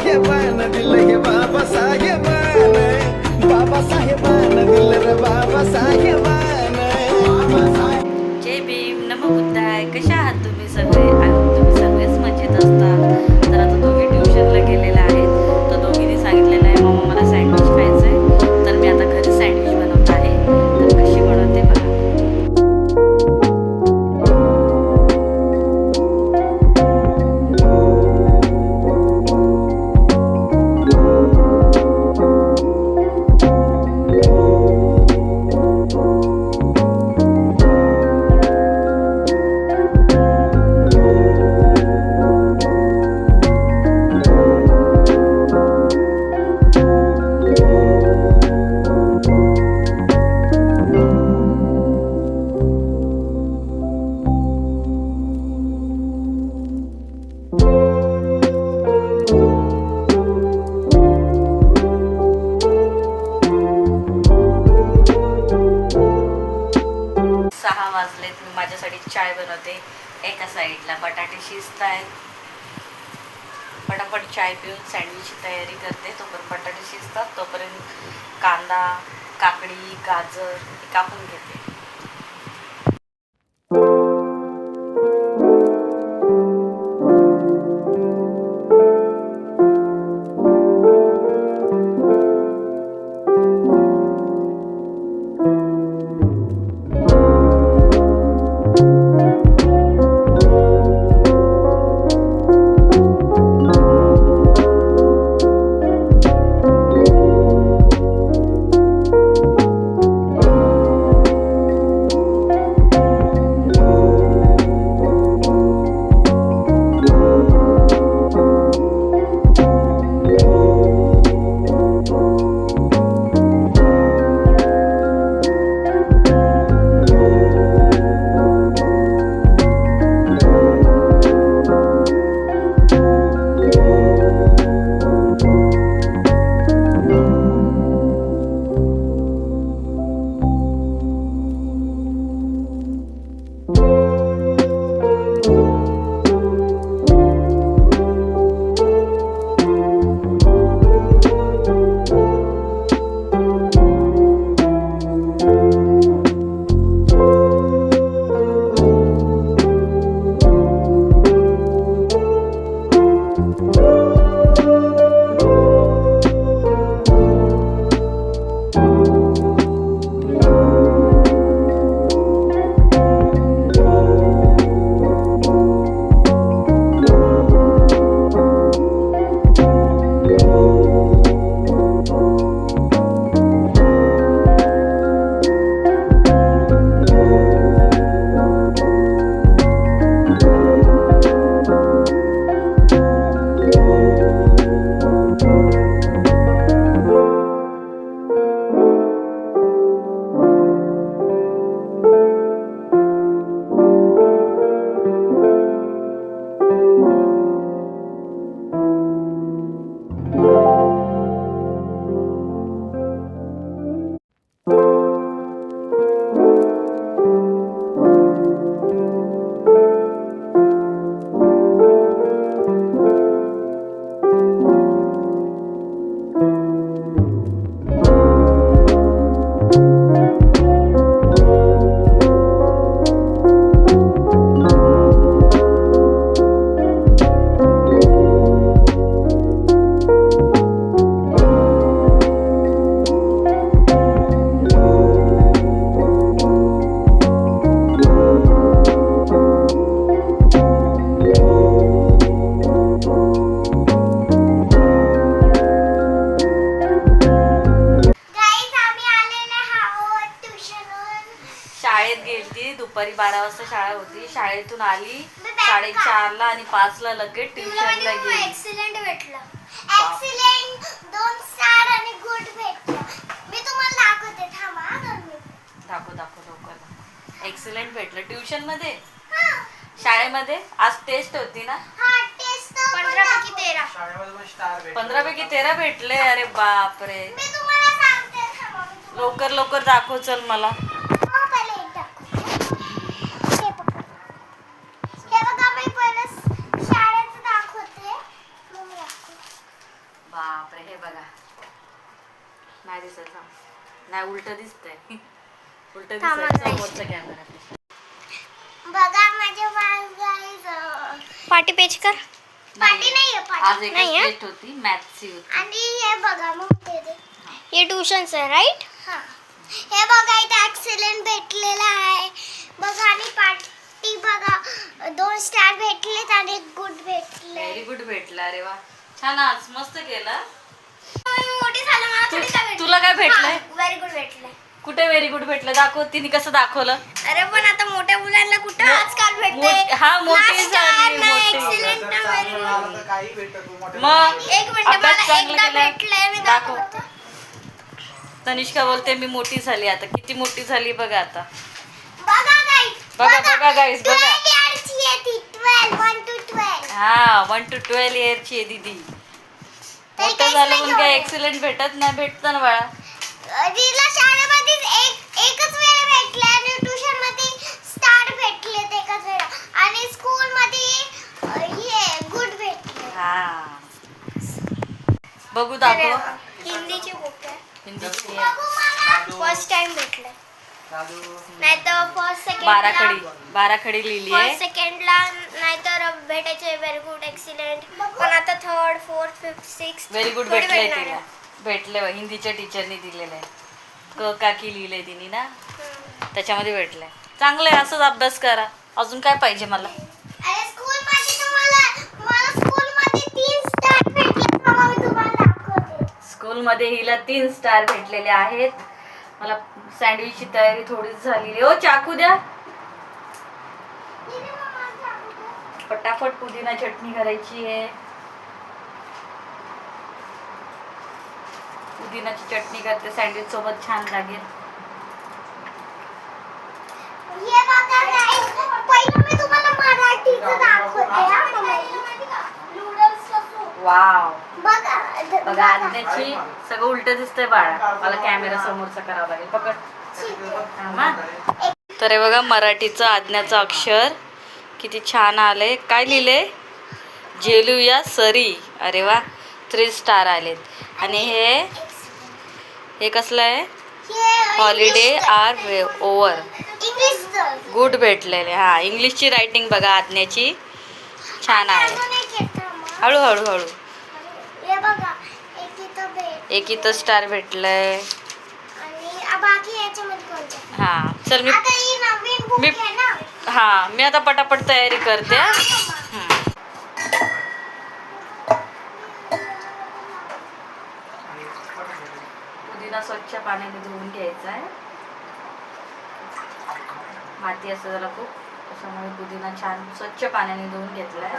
बाबासाहेबान दिलं हे बाबासाहेबान दिलं रे बाबासाहेबान. जय भीम, नमो बुद्धाय. कशा आहात तुम्ही सगळे? तुम्ही सगळेच मजेत असतात. तर आता दोघी ट्युशनला गेलेल्या आहेत. तर दोघींनी सांगितलेलं आहे मम्मा मला सँडविच खायचं आहे. तर मी आता घरी सँडविच बनवत आहे. तर कशी बनवते बघा. वाजलेत. मी माझ्यासाठी चाय बनवते. एका साईडला बटाटे शिजत आहेत. पटापट चाय पिऊन सँडविचची तयारी करते. तोपर्यंत बटाटे शिजतात, तोपर्यंत कांदा, काकडी, गाजर कापून घेते. शाळेत गेली. दुपारी 12 वाजता शाळा होती. शाळेतून आली 4:30ला आणि 5ला लगेच ट्युशनला गेली. एक्सीलेंट भेटलं. एक्सीलेंट 2 स्टार आणि गुड भेटलं. मी तुम्हाला दाखवते, थांबा 2 मिनिट. दाखव लवकर. एक्सीलेंट भेटलं ट्युशन मध्ये. शाळेमध्ये आज टेस्ट होती ना. हां, टेस्ट 15 पैकी 13. शाळेमध्ये पण स्टार भेटले. 15 पैकी 13 भेटले. अरे बापरे. मी तुम्हाला सांगते, थांबा मी तुम्हाला लवकर दाखव चल मला. पहिले एक दाखवते. हे बघा. हे बघा, मी पहिलं शाळेचं दाखवते. मग दाखवते. कसं आहे नाही उलट दिसतंय उलट थांबा दिसतंय guys. समोरचा कॅमेरा बघा माझे वाल गाईज पाटी पेज कर पाटी नाहीये आज पाटी एक नाहीये टेस्ट होती मॅथ्सची होती आणि हे बघा मग हे ट्युशन्स आहे राईट हा हे बघा इथे एक्सलेंट भेटलेला आहे बघा आणि पाटी बघा 2 स्टार भेटलेत आणि एक गुड भेटले व्हेरी गुड भेटला अरे वा छान आज मस्त केलं मोठी झालं मला थोडी काय भेटलं तुला काय भेटलंय व्हेरी गुड भेटलंय कुठे व्हेरी गुड भेटलं दाखव तिने कसं दाखवलं अरे पण आता मोठ्या मुलांना कुठं आजकाल भेटते हा मोठी झाली मोठी एक्सलेंट ना व्हेरी गुड काही भेटत तू मोठ्या मग एक मिनिट अभ्यास मला चांगला एकदा केला. भेटलंय मी दाखव. दाखवते तनिष्का बोलते मी मोठी झाली आता किती मोठी झाली बघा आता बघा गाईस बघा guys, बघा. 12 इयर्सची आहे ती 12 1 to 12 हा 1 to 12 इयरची आहे दीदी तरी मोठं काहीच झालं नाही म्हणून काय एवढं. एक्सिलेंट भेटत नाही भेटतं ना बाळा तिला शाळेमध्ये एकच वेळ भेटले आणि ट्युशन मध्ये स्टार भेटले एकच वेळा आणि स्कूल मध्ये हे गुड भेटले हा बघू दाखव हिंदीची बुक आहे हिंदीची फर्स्ट टाइम भेटले नाही तर फर्स्ट बारा खडी लिहिली आहे फर्स्ट सेकंडला नाहीतर भेटायचे व्हेरी गुड एक्सिलेंट पण आता third fourth fifth six very good भेटलंय तिला भेटलंय बघ, हिंदीच्या टीचरनी दिलेलं आहे क काकी लिहिलंय तिने ना त्याच्यामध्ये भेटलंय चांगलं आहे असंच अभ्यास करा अजून काय पाहिजे मला अरे स्कूल मध्ये मला स्कूल मध्ये 3 स्टार भेटले मग मी तुम्हाला दाखवते स्कूलमध्ये हिला 3 स्टार भेटलेले आहेत मला सँडविचची तयारी थोडीच झालेली ओ चाकू द्या पटापट पुदिना चटणी करायची आहे पुदिनाची चटणी करते सँडविच सोबत छान लागेल हे बघा गाईस पहिलं मी तुम्हाला मराठीचं दाखवते हा नूडल्स वाव बघा बघा आज्ञाची सगळं उलट दिसतंय बाळा मला कॅमेरा समोरचा करावा लागेल पकड थांबा. तर हे बघा मराठीचं आज्ञाचं अक्षर किती छान आलंय काय लिहिलंय जेलूया सरी अरे वा 3 स्टार आलेत आणि हे कसलं आहे holiday are over English good भेटलेले हा इंग्लिशची रायटिंग बघा आज्ञाची छान आहे हळूहळू हळू हे बघा एक इथं स्टार भेटलंय आणि बाकी याच्यामध्ये कोणते हा चल मी आता ही नवीन बुक मी- आहे ना हा मी आता पटापट तयारी करते हा. पुदिना स्वच्छ पाण्याने धुवून घ्यायचा आहे माती असं जरा खूप त्याच्यामुळे पुदिना छान स्वच्छ पाण्याने धुवून घेतलाय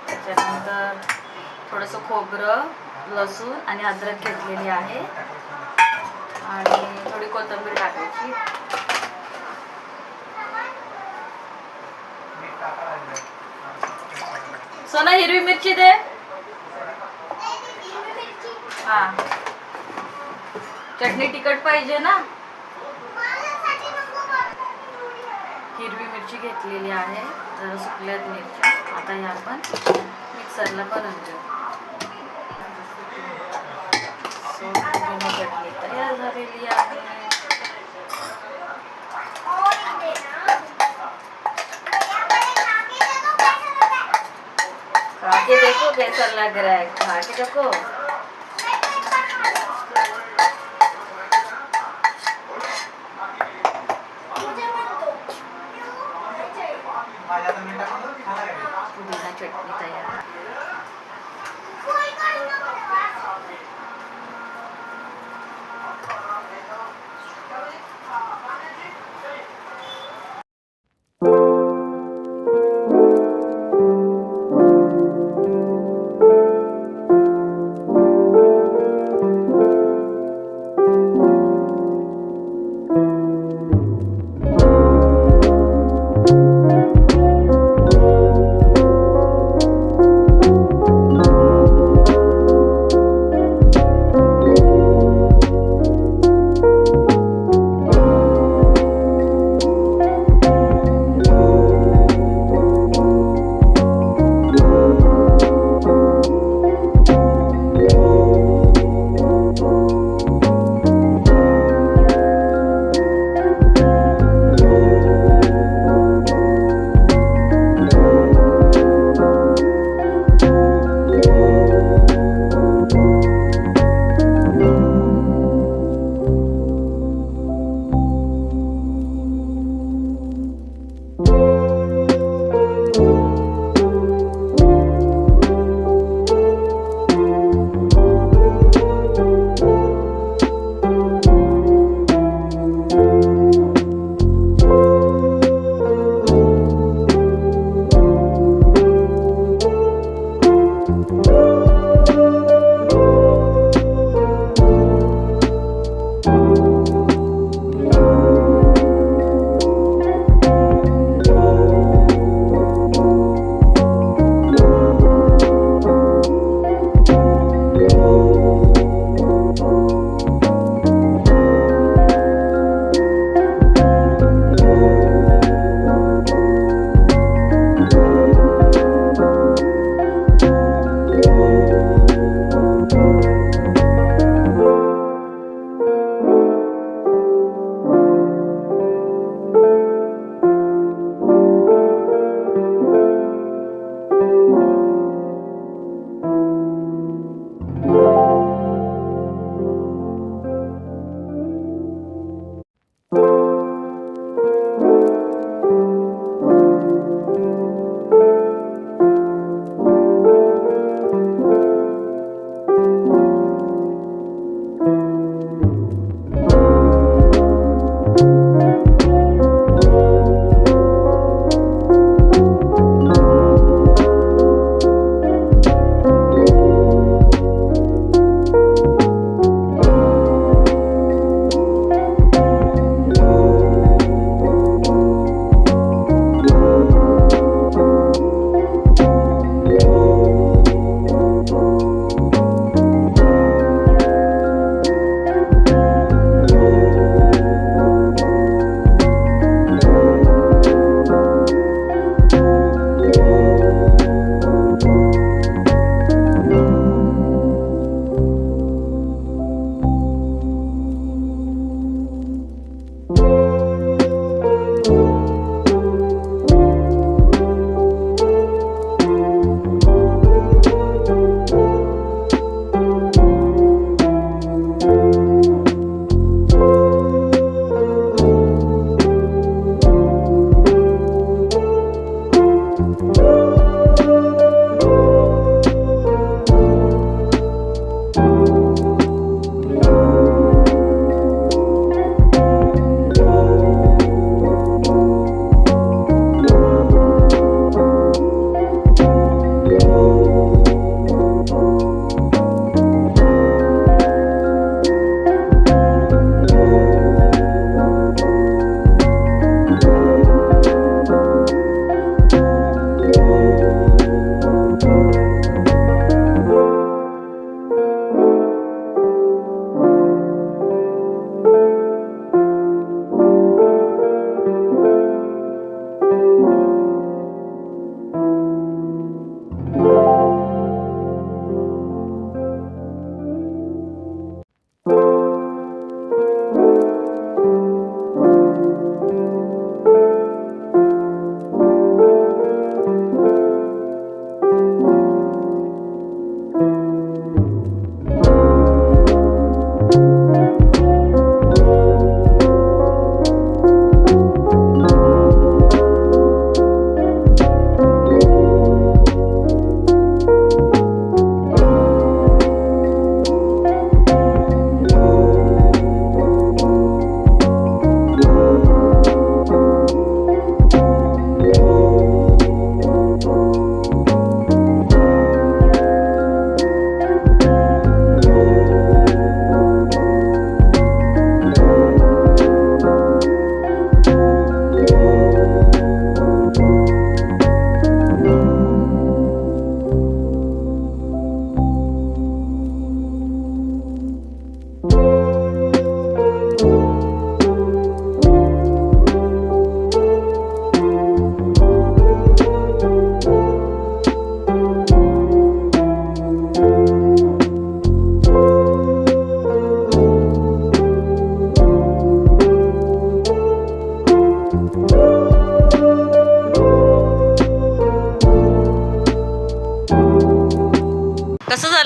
त्याच्यानंतर थोडंसं खोबरं लसूण आणि अद्रक घेतलेली आहे आणि थोडी कोथिंबीर टाकायची सोना हिरवी मिरची दे हा चटणी तिखट पाहिजे ना हिरवी मिरची घेतलेली आहे जरा सुकल्यात मिरच्या आता ह्या आपण मिक्सरला बनवून घेऊ चटणी तयार झालेली आहे खा के देखो कैसा लग रहा है खा के देखो पुदिना चटणी तयार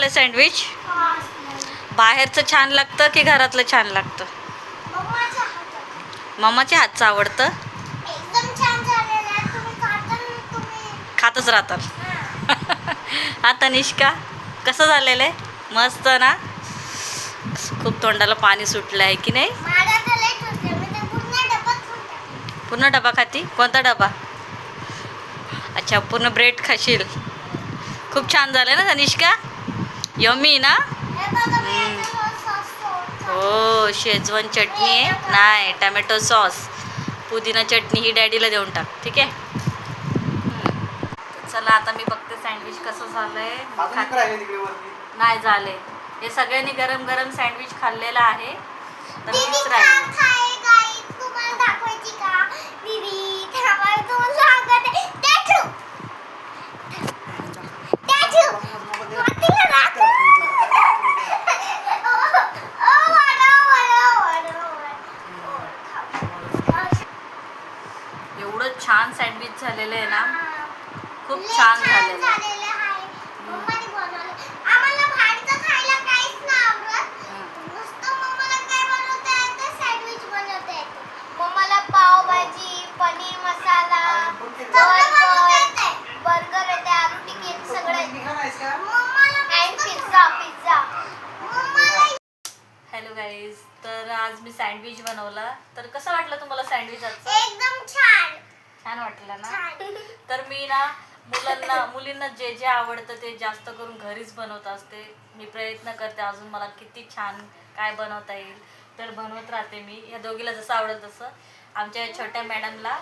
झालंय सँडविच? बाहेरचं छान लागतं की घरातलं छान लागतं? मम्माच्या हातात मम्माच्या हातचं आवडतं? एकदम छान झालेलं आहे. तुम्ही खाता ना, तुम्ही खातच राहतात. आता निष्का कसं झालेलं आहे? मस्त ना? खूप तोंडाला पाणी सुटलं आहे की नाही? मला तर लेट होते. मी तर पूर्ण डब्बा खाऊन टाकला. पूर्ण डबा खाती? कोणता डबा? अच्छा, पूर्ण ब्रेड खाशील. खूप छान झालं ना तनिष्का? यम्मी ना? हे बघा, मी याच्यावर सॉस सोडतो. हो, शेजवान चटणी आहे. नाही, टमॅटो सॉस, पुदिना चटणी ही डॅडीला देऊन टाक, ठीक आहे? तर चला आता मी बघते सँडविच कसं झालंय. नाही झाले. हे सगळ्यांनी गरम गरम सँडविच खाल्लेलं आहे. तर दीदी मीच खात राहिली. आहे गाईस. तुम्हाला दाखवायची का? दीदी थांबा, तुम्हाला सांगत आहे. त्याचू. मातीला दाखव. एवढं छान सँडविच झालेलं आहे ना, खूप छान झालेलं आहे. झालेलं आहे. मम्माने बनवलं. आम्हाला बाहेरचं खायला काहीच नाही आवडत. नुसतं मम्माला काय बनवता येतं? सँडविच बनवता येतं. मम्माला पावभाजी, पनीर मसाला, बर्गर येते, आलू टिक्की सगळं येतं. आणि पिझ्झा. मम्माला हॅलो गाईज, तर आज मी सँडविच बनवला. तर कसं वाटलं तुम्हाला सँडविच आजचं? एकदम छान. छान वाटलं ना? छान. तर मी ना मुलींना जे जे आवडतं ते जास्त करून घरीच बनवत असते. मी प्रयत्न करते अजून मला किती छान काय बनवता येईल तर बनवत राहते मी. या दोघीला जसं आवडेल तसं. आमच्या या छोट्या मॅडमला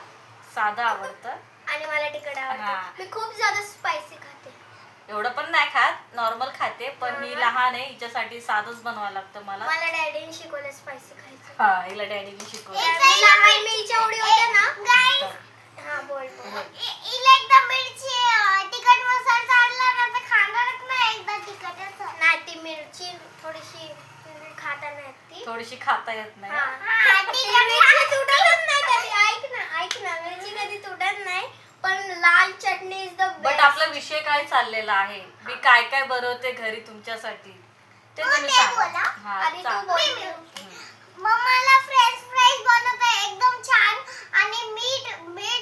साधं आवडतं आणि मला तिखट हा. आवडतं. मी खूप जास्त स्पायसी खाते. एवढं पण नाही खात, नॉर्मल खाते. पण मी लहान आहे, हिच्यासाठी साधंच बनवायला लागतं मला. मला डॅडीने शिकवलं स्पायसी खायचं. हा, हिला डॅडीने शिकवलं. लहान मिरच्या एवढी होत्या ना गाईस. हा बोल. इला एकदा मिरची तिखट मसाला चालला ना तर खाणारच नाही. एकदा तिखटच नाही. ती मिरची थोडीशी खाता नाही ती. थोडीशी खाता येत नाही. मिरची तुटतच नाही कधी. ऐक ना मिरची कधी तुटत नाही. पण लाल चटणी इज द बट बेस्ट. आपला विषय काय चाललेला आहे, मी काय काय बनवते घरी तुमच्यासाठी ते तुम्ही सांगा. हा, आणि तू सांग. बोल. मम्माला फ्रेंच फ्राईज बनवता एकदम छान. आणि मीठ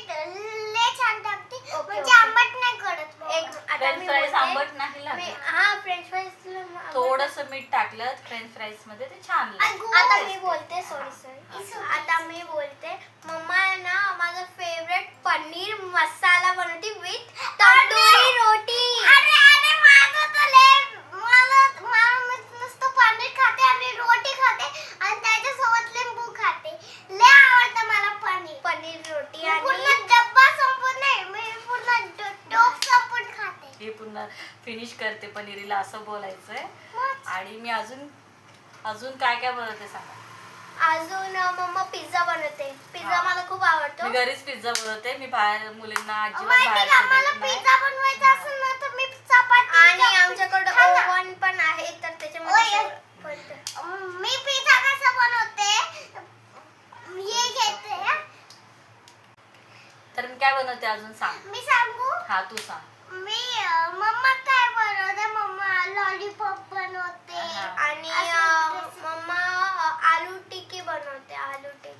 लय छान टाकते. म्हणजे आंबट नाही करत. फ्रेंच फ्राईज आंबट नाही लागत. हा फ्रेंच फ्राईज थोडस मीठ टाकलं फ्रेंच फ्राईज मध्ये ते छान लागतं. आता मी बोलते. सॉरी. आता मी बोलते. मम्मा आहे ना माझा फेवरेट पनीर मसाला बनवते विथ तंदुरी रोटी. अरे माझं तर मला नुसतं पनीर खाते आणि रोटी खाते आणि त्याच्यासोबत लिंबू खाते. लय आवडतं मला पनीर रोटी. आणि पूर्ण डब्बा संपून नाही, मी पूर्ण टोप संपून खाते. हे पुन्हा फिनिश करते पनीरीला असं बोलायचंय. आणि मी अजून काय काय बनवते सांगा. अजून मम्मा पिझ्झा बनवते. पिझ्झा मला खूप आवडतो. मी घरीच पिझ्झा बनवते. मी बाहेर मुलींना अजिबात माहिती बाहेर का, देत मला नाही. पिझ्झा बनवायचा असेल ना तर मी चपाती आणि आमच्याकडे ओव्हन पण आहे तर त्याच्यामध्ये मी पिझ्झा कसा बनवते हे घेते. तर मी काय बनवते अजून सांग. मी सांगू. हा, तू सांग. मी मम्मा काय बनवते. मम्मा लॉलीपॉप बनवते. हा. आणि मम्मा आलू टिक्की बनवते.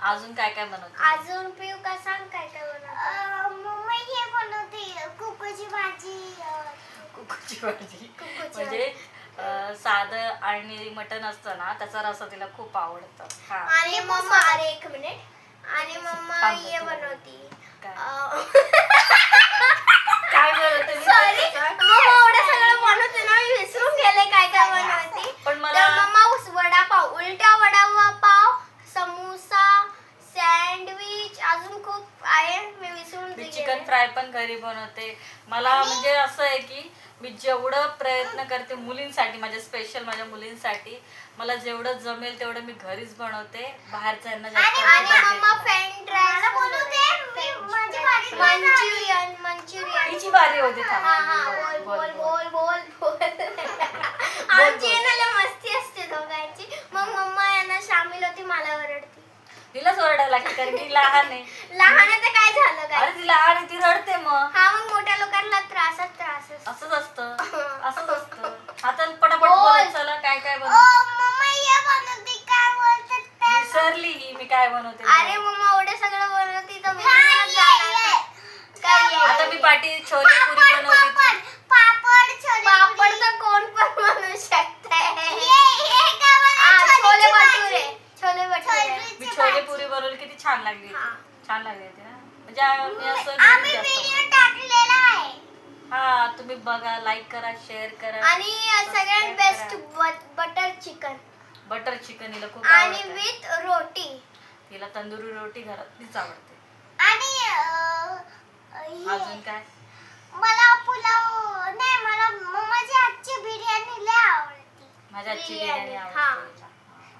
अजून काय काय बनवते? अजून पिऊ का सांग काय काय बनवते. मम्मा हे बनवते कुकूची भाजी. कुकूची भाजी म्हणजे साधं आणि मटण असतं ना त्याचा रस्सा तिला खूप आवडतं. हा. आणि मम्मा अरे एक मिनिट. आणि मम्मा थांब हे तू. बनवती. काय बनवते मी सॉरी तरी सांग. मम्मा एवढं सगळं बनवते ना मी विसरून गेले काय काय बनवते. पण मला तर मम्मा वडापाव, उलटा वडापाव, समोसा, सँडविच अजून खूप आहे मी विसरून मी गेले. चिकन फ्राय पण घरी बनवते. मला म्हणजे असं आहे की मी जेवढं प्रयत्न करते मुलींसाठी, माझ्या स्पेशल माझ्या मुलींसाठी मला जेवढं जमेल तेवढं मी घरीच बनवते. बाहेरचं यांना जास्त आणि अजिबात देत मम्मा नाही. फ्रेंच फ्राईज बनवते. मंचुरियन तिची बारी होती. थांब. हा हा बोल बोल बोल बोल आमची यांना मस्ती असते दोघांची. मग मम्मा यांना शामिल होती मला ओरडती. तिलाच ओरडायला लागते कारण की लहान आहे. लहान आहे तर काय झालं काय. अरे ती लहान आहे ती रडते मग. हा मग मोठ्या लोकांना त्रास असंच असतं. आता पटापट पाटील छोले पुरी बनवली ती. पापड छोले पापड तर कोण पण बनवू शकते. छोले भटुरे. छोले भटुरे. मी छोले पुरी बनवली किती छान लागली होती. हा. छान लागली होती ना म्हणजे मी असं आम्ही घरी जास्त व्हिडिओ टाकलेला आहे. हा तुम्ही बघा लाईक करा शेअर करा आणि सगळ्यात best butter chicken butter chicken हिला खूप आणि आवडतं. विथ रोटी. तिला तंदुरी रोटी घरातलीच आवडते. आणि अजून काय मला पुलाव नाही मला मम्माची हातची बिर्याणी लय आवडते. माझ्या आजची बिर्याणी, बिर्याणी हा. आवडते.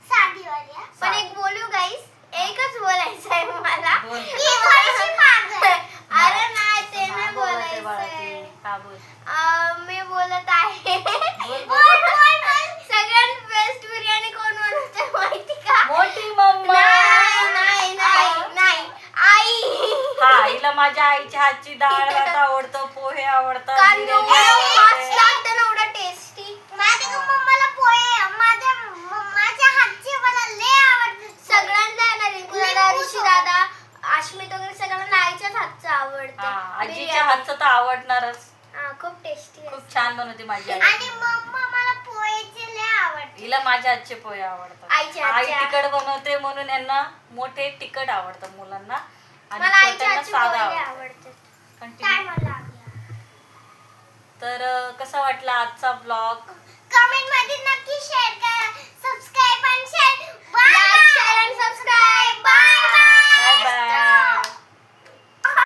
साधीवाली हा. पण एक बोलू गाईस, एकच बोलायचं आहे मला. बोल. ही थोडीशी मागं आहे. अरे नाही ते हा, नाही बोल ते बाळा बोलायचंय. ते. हा, बोल. मी बोलत आहे बोल, बोल. बोल, बोल, बोल. सगळ्यात बेस्ट बिर्याणी कोण बनवते माहिती का? मोठी मम्मा नाही नाही नाही नाही आई. हा हिला माझ्या आईच्या हातची डाळ भात आवडतं पोहे आवडतात कांदे बिर्याणी मस्त आवडते. लागते ना एवढं टेस्टी. माहिती का मम्माला पोहे माझ्या हातची मला लय आवडते. सगळ्यांना येणार रिंकूदादा, ऋषीदादा, आश्मित वगैरे सगळ्यांना आईच्याच हातचं हा आवडतं आजीच्या बिर्याणी. हातचं तर आवडणारच. हा, खूप टेस्टी. खूप छान बनवते माझी आई. आणि मम्मा मला पोहेचे लय आवडते. हिला माझ्या हातचे पोहे आवडतात. आईच्या आई हातच्या. तिखट बनवते म्हणून यांना मोठे तिखट आवडतं मुलांना आणि मला आईच्या छोट्यांना हातचे साधं पोहे आवडतं. आवडते. Continue. टायमर लागला. तर कसा वाटला आजचा ब्लॉग कमेंट मध्ये नक्की शेअर करा.